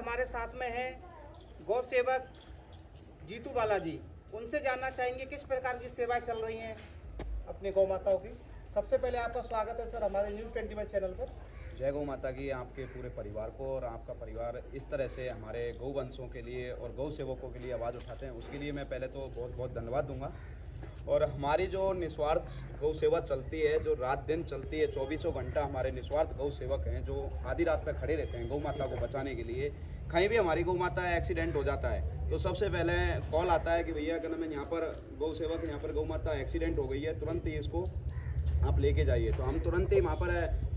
हमारे साथ में है गौ सेवक जीतू बालाजी। उनसे जानना चाहेंगे किस प्रकार की सेवाएं चल रही हैं अपनी गौ माताओं की। सबसे पहले आपका स्वागत है सर हमारे न्यूज़ 21 चैनल पर। जय गौ माता की आपके पूरे परिवार को, और आपका परिवार इस तरह से हमारे गौवंशों के लिए और गौ सेवकों के लिए आवाज़ उठाते हैं, उसके लिए मैं पहले तो बहुत बहुत धन्यवाद दूंगा। और हमारी जो निस्वार्थ गौ सेवा चलती है, जो रात दिन चलती है, 24 घंटा हमारे निस्वार्थ गौ सेवक हैं जो आधी रात पे खड़े रहते हैं गौ माता को बचाने के लिए। कहीं भी हमारी गौ माता एक्सीडेंट हो जाता है तो सबसे पहले कॉल आता है कि भैया क्या नाम है, यहाँ पर गौ सेवक, यहाँ पर गौ माता एक्सीडेंट हो गई है, तुरंत ही इसको आप लेके जाइए। तो हम तुरंत ही वहाँ पर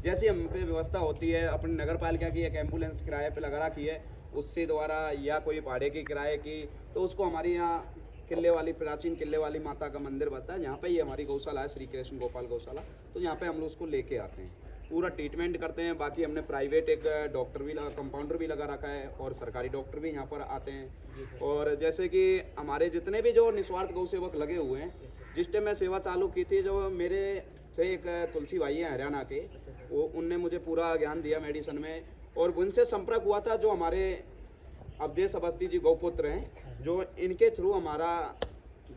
जैसी हम पे व्यवस्था होती है, अपनी नगर पालिका की एक एम्बुलेंस किराए पे लगा रखी है, उससे द्वारा या कोई भाड़े की किराए की, तो उसको हमारी यहाँ किले वाली, प्राचीन किले वाली माता का मंदिर बनता है, यहाँ पे ही हमारी गौशाला है, श्री कृष्ण गोपाल गौशाला। तो यहाँ पे हम लोग उसको लेके आते हैं, पूरा ट्रीटमेंट करते हैं। बाकी हमने प्राइवेट एक डॉक्टर भी लगा, कंपाउंडर भी लगा रखा है, और सरकारी डॉक्टर भी यहाँ पर आते हैं। और जैसे कि हमारे जितने भी जो निस्वार्थ गौ सेवक लगे हुए हैं, जिस टाइम मैं सेवा चालू की थी, जो मेरे से एक तुलसी भाई हैं हरियाणा के, वो उनने मुझे पूरा ज्ञान दिया मेडिसिन में, और उनसे संपर्क हुआ था जो हमारे अवधेश अवस्थी जी गौपुत्र हैं, जो इनके थ्रू हमारा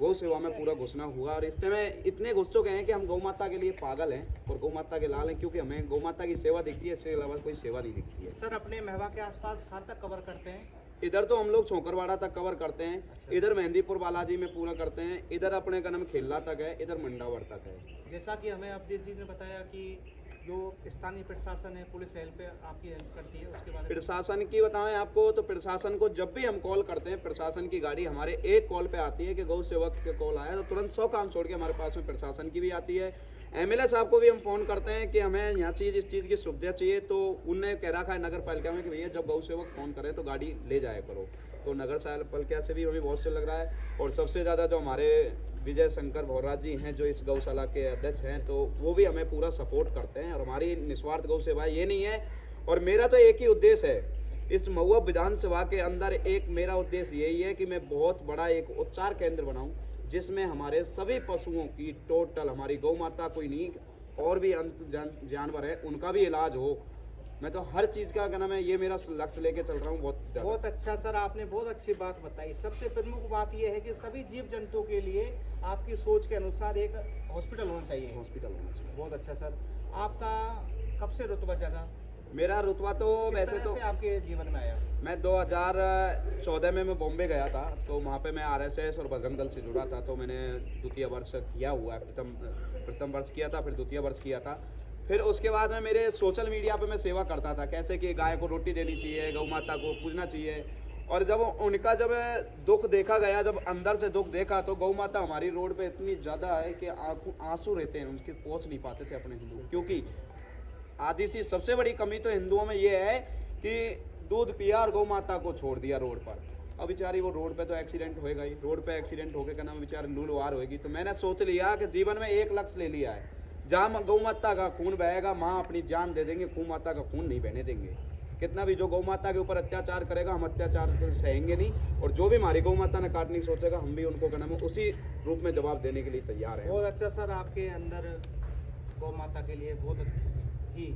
गौ सेवा में पूरा घुसना हुआ। और इस टाइम इतने घुस चुके हैं कि हम गौ माता के लिए पागल हैं और गौ माता के लाल हैं, क्योंकि हमें गौ माता की सेवा दिखती है, इसके अलावा कोई सेवा नहीं दिखती है। सर अपने महवा के आसपास कहाँ तक कवर करते हैं? इधर तो हम लोग छोकरवाड़ा तक कवर करते हैं, इधर मेहंदीपुर बालाजी में पूरा करते हैं, इधर अपने का नाम खेला तक है, इधर मंडावर तक है। जैसा कि हमें अवधेश जी ने बताया कि जो स्थानीय प्रशासन है, पुलिस हेल्प आपकी हेल्प करती है, उसके बारे में प्रशासन की बताएं आपको, तो प्रशासन को जब भी हम कॉल करते हैं, प्रशासन की गाड़ी हमारे एक कॉल पे आती है कि गौ सेवक के कॉल आया, तो तुरंत 100 काम छोड़ के हमारे पास में प्रशासन की भी आती है। एमएलए साहब को भी हम फ़ोन करते हैं कि हमें यहाँ चीज़, इस चीज़ की सुविधा चाहिए, तो उनने कह रखा है नगर पालिका में कि भैया जब गौ सेवक फ़ोन करे तो गाड़ी ले जाया करो। तो नगर पालिका से भी हमें बहुत से लग रहा है। और सबसे ज़्यादा जो हमारे विजय शंकर भौरा जी हैं, जो इस गौशाला के अध्यक्ष हैं, तो वो भी हमें पूरा सपोर्ट करते हैं। और हमारी निस्वार्थ गौ सेवा ये नहीं है, और मेरा तो एक ही उद्देश्य है इस महुआ विधानसभा के अंदर, एक मेरा उद्देश्य यही है कि मैं बहुत बड़ा एक उपचार केंद्र बनाऊं, जिसमें हमारे सभी पशुओं की टोटल, हमारी गौ माता कोई नहीं, और भी जानवर है, उनका भी इलाज हो। मैं तो हर चीज़ का क्या नाम है, ये मेरा लक्ष्य लेके चल रहा हूँ। बहुत अच्छा सर, आपने बहुत अच्छी बात बताई। सबसे प्रमुख बात यह है कि सभी जीव जंतुओं के लिए आपकी सोच के अनुसार एक हॉस्पिटल होना चाहिए। बहुत अच्छा सर। आपका कब से रुतबा जगा? मेरा रुतबा तो वैसे तो आपके जीवन में आया, मैं 2014 में मैं बॉम्बे गया था, तो वहाँ पे मैं आरएसएस और बजरंग दल से जुड़ा था। तो मैंने द्वितीय वर्ष किया हुआ है, प्रथम वर्ष किया था, फिर द्वितीय वर्ष किया था। फिर उसके बाद में मेरे सोशल मीडिया पे मैं सेवा करता था, कैसे कि गाय को रोटी देनी चाहिए, गौ माता को पूजना चाहिए। और जब उनका जब दुख देखा गया, जब अंदर से दुख देखा, तो गौ माता हमारी रोड पे इतनी ज़्यादा है कि आंसू रहते हैं उनके, पहुँच नहीं पाते थे अपने हिंदू। क्योंकि आदि सी सबसे बड़ी कमी तो हिंदुओं में ये है कि दूध पिया और गौ माता को छोड़ दिया रोड पर। अब बेचारी वो रोड पे तो एक्सीडेंट होएगा ही, रोड पे एक्सीडेंट होके क्या नाम बेचारी लूलवार होएगी। तो मैंने सोच लिया कि जीवन में एक लक्ष्य ले लिया है, जहाँ गौ माता का खून बहेगा, माँ अपनी जान दे देंगे, गौ माता का खून नहीं बहने देंगे। कितना भी जो गौ माता के ऊपर अत्याचार करेगा, हम अत्याचार तो सहेंगे नहीं, और जो भी हमारी गौ माता ने काटने की सोचेगा, हम भी उनको क्या नाम उसी रूप में जवाब देने के लिए तैयार हैं। बहुत अच्छा सर, आपके अंदर गौ माता के लिए बहुत ही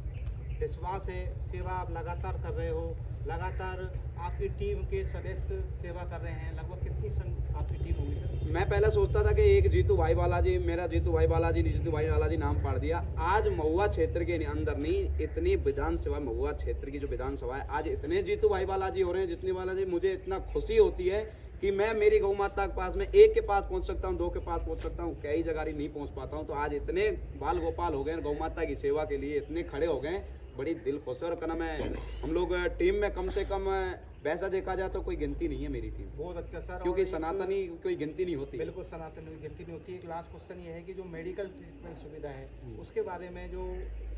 विश्वास है। सेवा आप लगातार कर रहे हो, लगातार आपकी टीम के सदस्य सेवा कर रहे हैं। लगभग कितनी आपकी टीम होगी सर? मैं पहले सोचता था कि एक जीतू भाई बालाजी, मेरा जीतू भाई बालाजी नाम पढ़ दिया। आज महुआ क्षेत्र के अंदर नहीं, इतनी विधानसभा, महुआ क्षेत्र की जो विधानसभा है, आज इतने जीतू भाई बालाजी हो रहे हैं, जितनी बालाजी, मुझे इतना खुशी होती है कि मैं मेरी गौ माता के पास में एक के पास पहुंच सकता हूं, 2 के पास पहुंच सकता हूं, कई जगह नहीं पहुंच पाता हूं। तो आज इतने बाल गोपाल हो गए गौ माता की सेवा के लिए, इतने खड़े हो गए, बड़ी दिल खुश है। और क्या नाम है, हम लोग टीम में कम से कम वैसा देखा जाए तो कोई गिनती नहीं है मेरी टीम। बहुत अच्छा सर, क्योंकि सनातनी कोई गिनती नहीं होती। बिल्कुल सनातनी गिनती नहीं होती। एक लास्ट क्वेश्चन ये है कि जो मेडिकल ट्रीटमेंट सुविधा है, उसके बारे में जो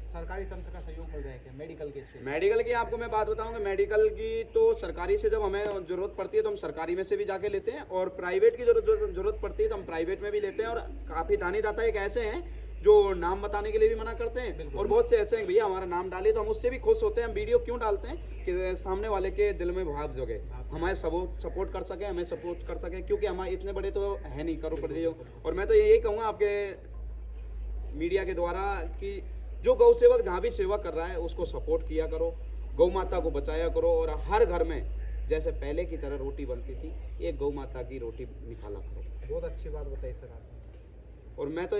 सरकारी तंत्र का सहयोग मिल रहा है क्या मेडिकल के? मेडिकल की आपको मैं बात बताऊंगा, मेडिकल की तो सरकारी से जब हमें जरूरत पड़ती है तो हम सरकारी में से भी जाके लेते हैं, और प्राइवेट की जरूरत पड़ती है तो हम प्राइवेट में भी लेते हैं। और काफ़ी दानी दाता एक ऐसे हैं जो नाम बताने के लिए भी मना करते हैं, और बहुत से ऐसे हैं भैया हमारा नाम डालिए, तो हम उससे भी खुश होते हैं। हम वीडियो क्यों डालते हैं कि सामने वाले के दिल में भाव जगे, हमें सपोर्ट कर सके, हमें सपोर्ट कर सके, क्योंकि हमारे इतने बड़े तो है नहीं करोड़पति। और मैं तो यही कहूँगा आपके मीडिया के द्वारा कि जो गौ सेवक जहाँ भी सेवा कर रहा है उसको सपोर्ट किया करो, गौ माता को बचाया करो, और हर घर में जैसे पहले की तरह रोटी बनती थी, ये गौ माता की रोटी निकाला करो। बहुत अच्छी बात बताई सर आपने। और मैं तो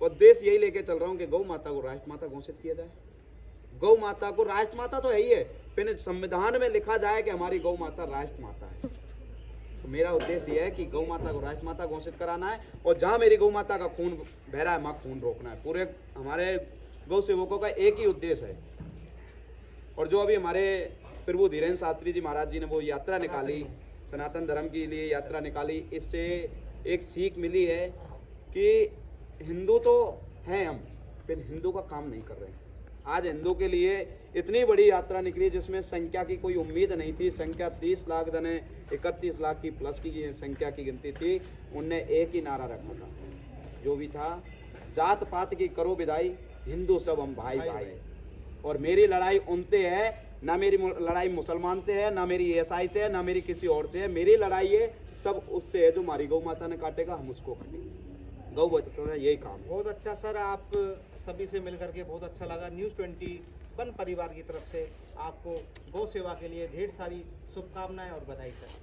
उद्देश्य यही लेके चल रहा हूँ कि गौ माता को राष्ट्रमाता घोषित किया जाए। गौ माता को राष्ट्रमाता तो है ही है, फिर संविधान में लिखा जाए कि हमारी गौ माता राष्ट्रमाता है। तो मेरा उद्देश्य यह है कि गौ माता को राष्ट्रमाता घोषित कराना है, और जहाँ मेरी गौ माता का खून बह रहा है, वहाँ खून रोकना है। पूरे हमारे गौ सेवकों का एक ही उद्देश्य है। और जो अभी हमारे प्रभु धीरेन्द्र शास्त्री जी महाराज जी ने वो यात्रा निकाली, सनातन धर्म के लिए यात्रा निकाली, इससे एक सीख मिली है कि हिंदू तो हैं हम, फिर हिंदू का काम नहीं कर रहे हैं। आज हिंदू के लिए इतनी बड़ी यात्रा निकली जिसमें संख्या की कोई उम्मीद नहीं थी। संख्या 30 लाख जने 31 लाख की प्लस की संख्या की गिनती थी। उनने एक ही नारा रखा था, जो भी था, जात पात की करो विदाई, हिंदू सब हम भाई भाई। और मेरी लड़ाई उनसे है, ना मेरी लड़ाई मुसलमान से है, ना मेरी ईसाई से है, ना मेरी किसी और से है। मेरी लड़ाई है सब उससे है जो हमारी गौ माता ने काटेगा, हम उसको काटेंगे। गौ बचाना का यही काम। बहुत अच्छा सर, आप सभी से मिलकर के बहुत अच्छा लगा। न्यूज़ 21 परिवार की तरफ से आपको गौ सेवा के लिए ढेर सारी शुभकामनाएं और बधाई सर।